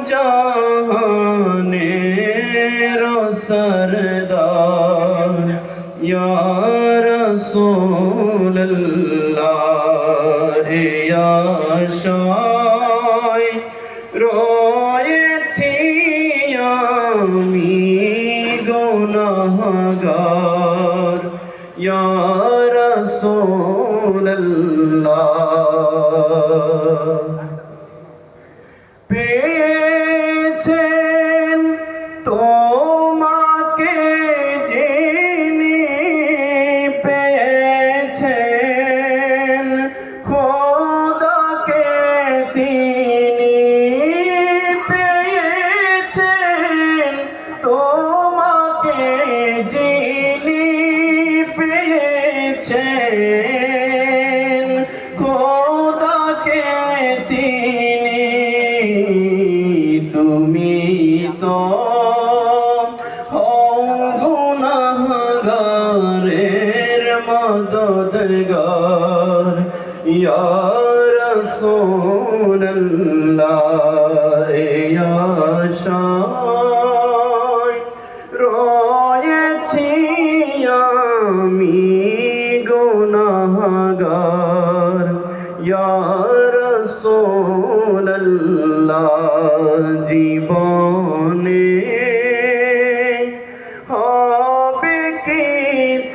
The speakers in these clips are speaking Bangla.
জাহানের সরদার ইয়া রাসূলুল্লাহ ইয়া শায় রয়েছি আমি গুনাহগার ইয়া রাসূলুল্লাহ পেয়েছেন তোমাকে যিনি পেয়েছেন খোদাকে তিনি পেয়েছেন তোমাকে যিনি পেয়েছেন খোদাকে তিনি তুমি তো গুনাহগারের মদদগার ইয়া রাসূলুল্লাহ ইয়া শায় রয়েছি আমি গুনাহগার ইয়া রাসূলুল্লাহ জীবনে হবে কি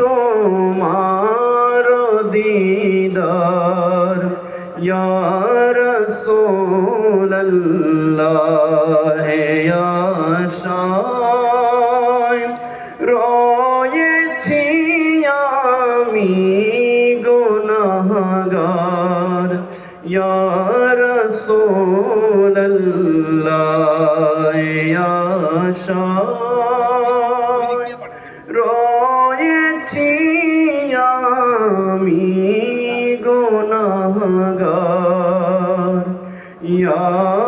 তোমার দিদার ইয়া রাসূলুল্লাহ ইয়া শায় রয়েছি আমি গুনাহগার ইয়া রাসূলুল্লাহ ইয়া শায় রয়েছি আমি গুনাহগার ইয়া